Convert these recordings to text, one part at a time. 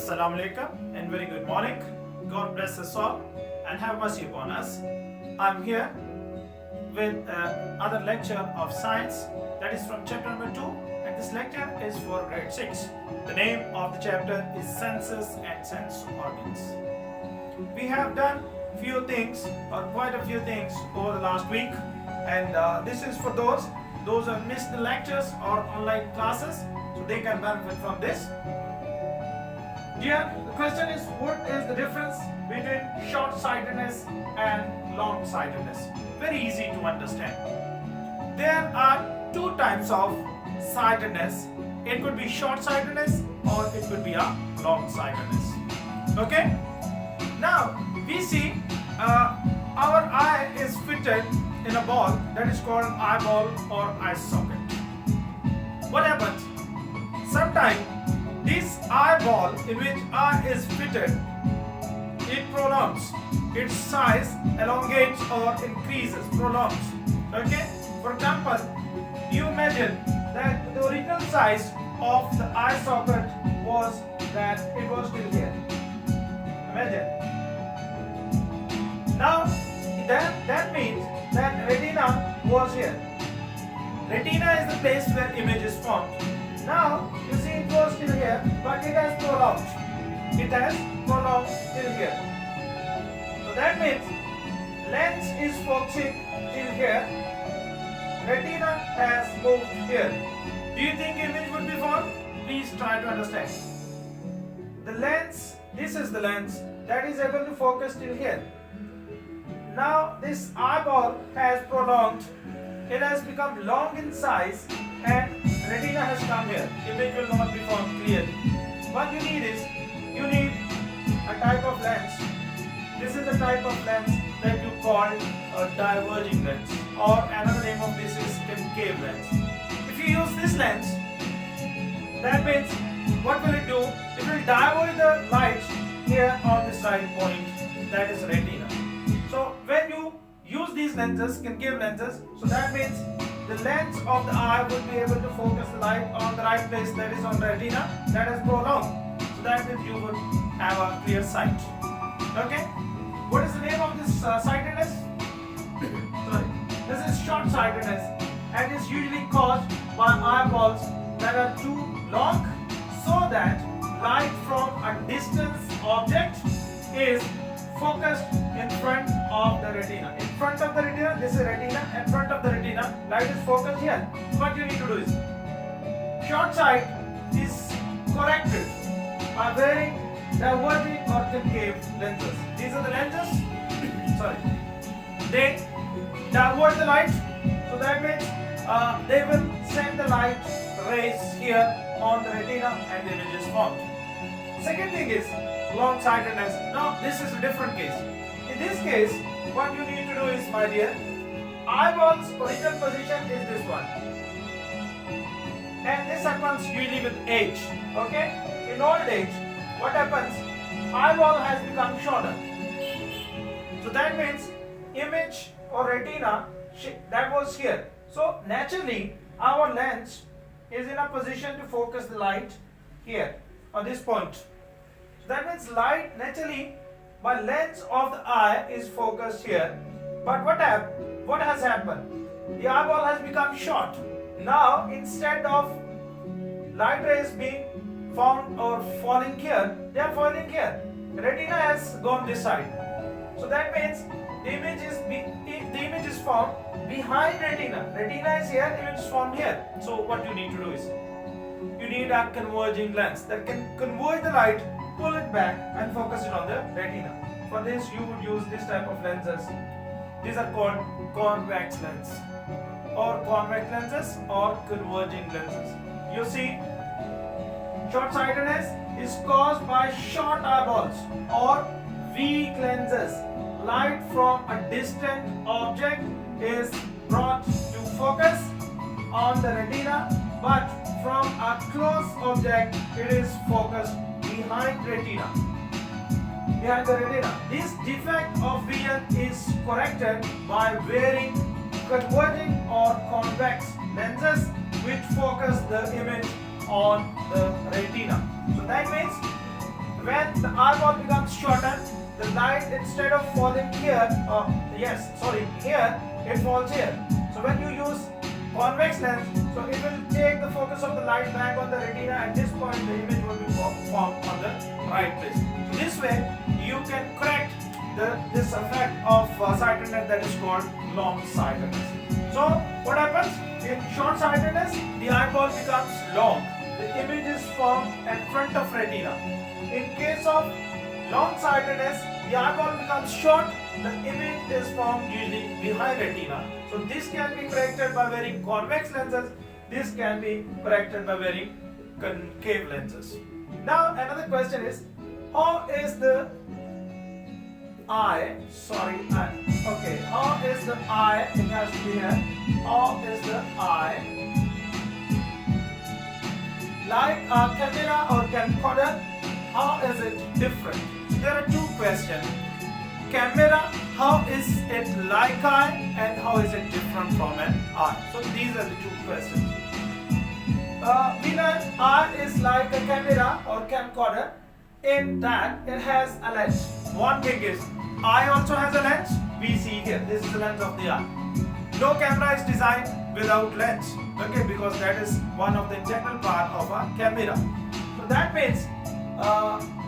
Assalamu alaikum and very good morning. God bless us all and have mercy upon us. I'm here with another lecture of science that is from chapter number 2, and this lecture is for grade 6. The name of the chapter is Senses and Sense Organs. We have done few things or quite a few things over the last week, and this is for those who have missed the lectures or online classes, so they can benefit from this. Here, the question is, what is the difference between short-sightedness and long-sightedness? Very easy to understand. There are two types of sightedness. It could be short-sightedness or it could be a long-sightedness. Okay? Now, we see our eye is fitted in a ball that is called eyeball or eye socket. What happens? Sometimes this eyeball in which eye is fitted, it prolongs its size, elongates or increases, prolongs. Okay? For example, you imagine that the original size of the eye socket was that it was till here. Imagine. Now, that means that retina was here. Retina is the place where image is formed. Now, you see it was till here, but it has prolonged. It has prolonged till here. So that means lens is focusing till here. Retina has moved here. Do you think image would be formed? Please try to understand. The lens, this is the lens that is able to focus till here. Now this eyeball has prolonged. It has become long in size and retina has come here. Image will not be formed clearly. What you need is, you need a type of lens. This is the type of lens that you call a diverging lens, or another name of this is concave lens. If you use this lens, that means what will it do? It will diverge the light here on the side point, that is retina. So when you use these lenses, concave lenses, so that means the lens of the eye will be able to focus the light on the right place, that is on the retina, that is prolonged. So that means you will have a clear sight. Okay? What is the name of this sightedness? Sorry. This is short-sightedness, and is usually caused by eyeballs that are too long, so that light from a distant object is focused in front of the retina. In front of the retina, this is retina, in front of the retina, light is focused here. What you need to do is, short sight is corrected by wearing diverging or concave lenses. These are the lenses, sorry, they divert the light, so that means they will send the light rays here on the retina and the image is formed. Second thing is long-sightedness. Now this is a different case. In this case, what you need to do is, my dear, eyeball's original position is this one, and this happens usually with age. Okay? In old age, what happens? Eyeball has become shorter. So that means image or retina that was here. So naturally, our lens is in a position to focus the light here on this point. So that means light naturally by lens of the eye is focused here. But what has happened? The eyeball has become short. Now instead of light rays being found or falling here, they are falling here. Retina has gone this side. So that means the image is formed behind retina. Retina is here, image is formed here. So what you need to do is, you need a converging lens that can converge the light, pull it back and focus it on the retina. For this you would use this type of lenses. These are called convex lenses or converging lenses. You see, short-sightedness is caused by short eyeballs or weak lenses. Light from a distant object is brought to focus on the retina, but from a close object it is focused behind the retina. This defect of vision is corrected by wearing converging or convex lenses which focus the image on the retina. So that means when the eyeball becomes shorter, the light instead of falling here, here, it falls here. So when you use convex lens, so it will take the focus of the light back on the retina. At this point, the image will be formed on the right place. So this way, you can correct this effect of sightedness that is called long-sightedness. So what happens in short-sightedness? The eyeball becomes long. The image is formed in front of retina. In case of long-sightedness, the eyeball becomes short. The image is formed usually behind retina. So this can be corrected by wearing convex lenses. This can be corrected by wearing concave lenses. Now another question is, how is the eye? How is the eye? It has to be here. How is the eye like a camera or camcorder? How is it different? There are two questions. Camera, how is it like eye, and how is it different from an eye? So these are the two questions. We learned eye is like a camera or camcorder in that it has a lens. One thing is, eye also has a lens. We see here, this is the lens of the eye. No camera is designed without lens, okay, because that is one of the integral part of a camera. So that means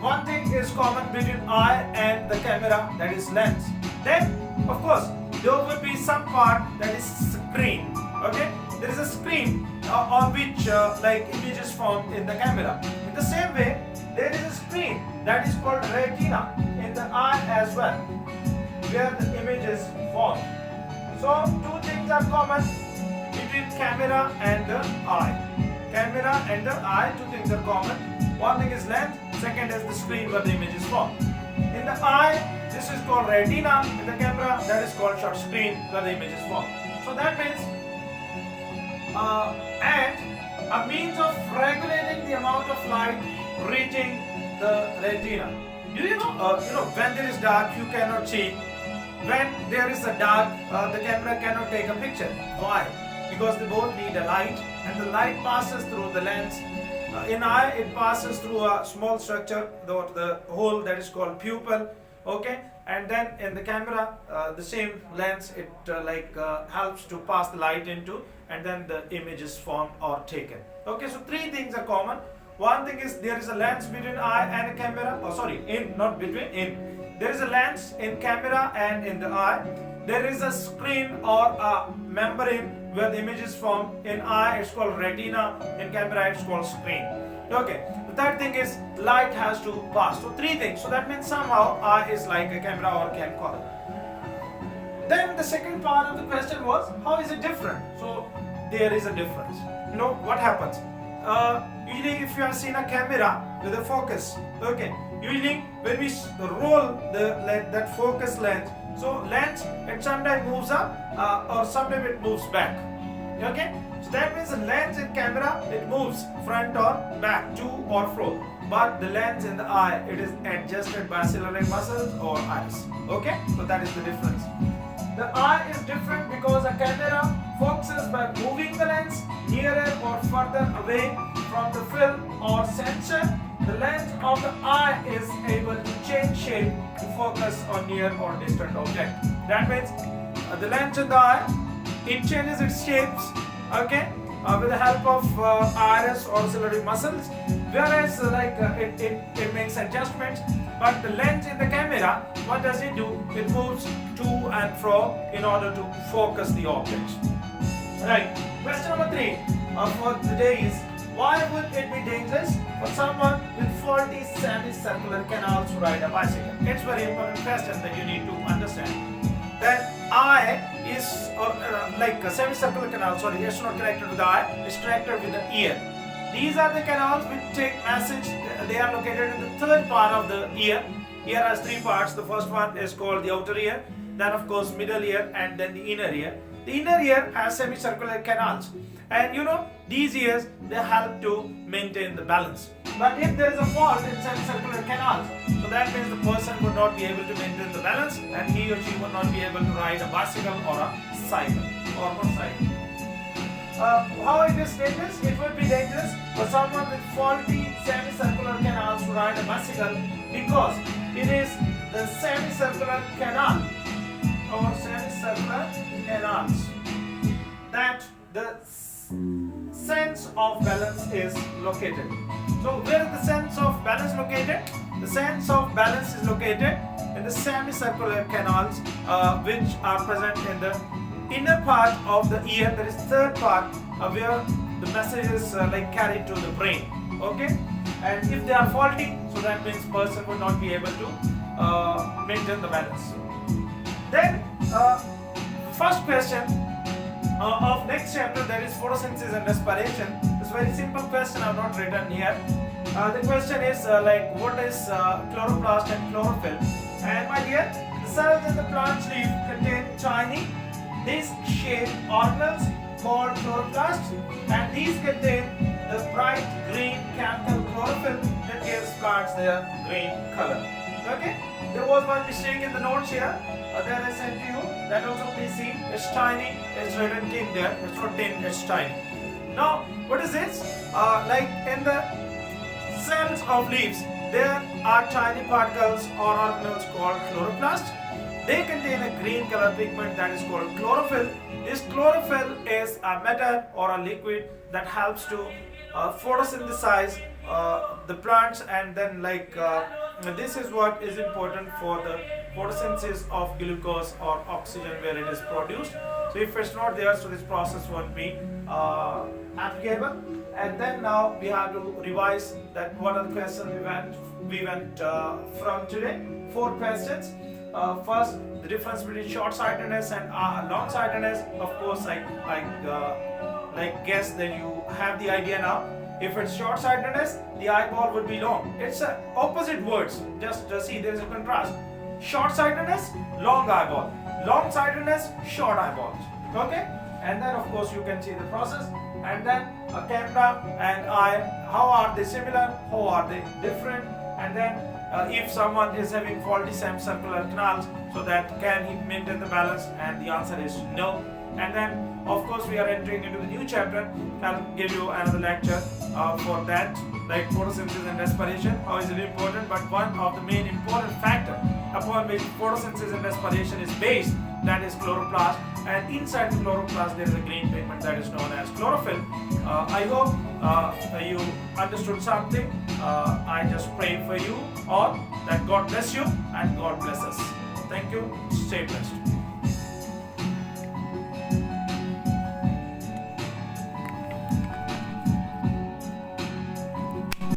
one thing is common between eye and the camera, that is lens. Then, of course, there will be some part that is screen. Okay, there is a screen on which image is formed in the camera. In the same way, there is a screen that is called retina in the eye as well, where the image is formed. So two things are common between camera and the eye. Camera and the eye, two things are common. One thing is lens, second is the screen where the image is formed. In the eye, this is called retina. In the camera, that is called short screen where the image is formed. So that means, and a means of regulating the amount of light reaching the retina. Do you know, when there is dark, you cannot see. When there is a dark, the camera cannot take a picture. Why? Because they both need a light, and the light passes through the lens. In eye, it passes through a small structure, the hole that is called pupil. Okay, and then in the camera, the same lens, it helps to pass the light into, and then the image is formed or taken. Okay, so three things are common. One thing is there is a lens between eye and a camera. There is a lens in camera and in the eye. There is a screen or a membrane where the image is formed. In eye, it's called retina. In camera, it's called screen. Okay. The third thing is light has to pass. So three things. So that means somehow eye is like a camera or camcorder. Then the second part of the question was, how is it different? So there is a difference. What happens? Usually if you have seen a camera with a focus, okay, usually when we roll that focus lens, so lens, it sometimes moves up or sometimes it moves back. Okay, so that means the lens in camera, it moves front or back, to or fro, but the lens in the eye, it is adjusted by ciliary muscles or iris. Okay, so that is the difference. The eye is different because a camera focuses by moving the lens nearer or further away from the film or sensor. The lens of the eye is able to change shape to focus on near or distant object. That means the lens in the eye, it changes its shapes, okay, with the help of iris or ciliary muscles, whereas it makes adjustments. But the lens in the camera, what does it do? It moves to and fro in order to focus the object. Right. Question number 3 for the day is, why would it be dangerous for someone with faulty semicircular canals to ride a bicycle? It's very important question that you need to understand. That eye is like a semicircular canal, it's not connected with the eye, it's connected with the ear. These are the canals which take message. They are located in the third part of the ear. Ear has 3 parts. The first one is called the outer ear, then of course middle ear, and then the inner ear. The inner ear has semicircular canals, and these ears, they help to maintain the balance. But if there is a fault in semicircular canals, so that means the person would not be able to maintain the balance, and he or she would not be able to ride a bicycle or a cycle or motorcycle. How it is dangerous? It would be dangerous for someone with faulty semicircular semicircular canals to ride a bicycle because it is the semicircular canal or semicircular canals that the sense of balance is located. So where is the sense of balance located? The sense of balance is located in the semicircular canals which are present in the inner part of the ear. There is third part where the message is carried to the brain. Okay, and if they are faulty, so that means person will not be able to maintain the balance. Then first question of next chapter, there is photosynthesis and respiration. It's a very simple question, I've not written here. The question is what is chloroplast and chlorophyll? And my dear, the cells in the plant's leaf contain tiny disc-shaped organelles called chloroplasts, and these contain the bright green chemical chlorophyll that gives plants their green color. Okay, there was one mistake in the notes here that I sent to you. That also please see. It's tiny. It's written tin there. It's not tin. It's tiny. Now, what is this? Like in the cells of leaves, there are tiny particles or organelles called chloroplasts. They contain a green color pigment that is called chlorophyll. This chlorophyll is a matter or a liquid that helps to photosynthesize the plants, and then this is what is important for the photosynthesis of glucose or oxygen where it is produced. So if it's not there, so this process won't be applicable. And then now we have to revise that what are the questions we went from today. 4 questions. First, the difference between short-sightedness and long-sightedness. Of course, I guess that you have the idea now. If it's short-sightedness, the eyeball would be long. It's opposite words. Just see, there is a contrast. Short-sightedness, long eyeball. Long-sightedness, short eyeballs. Okay? And then of course you can see the process. And then a camera and eye, how are they similar? How are they different? And then if someone is having faulty semicircular canals, so that can he maintain the balance? And the answer is no. And then of course we are entering into the new chapter. I'll give you another lecture for that, like photosynthesis and respiration. How is it important? But one of the main important factor upon which photosynthesis and respiration is based, that is chloroplast, and inside the chloroplast there is a green pigment that is known as chlorophyll. I hope you understood something. I just pray for you all that God bless you and God bless us. Thank you. Stay blessed.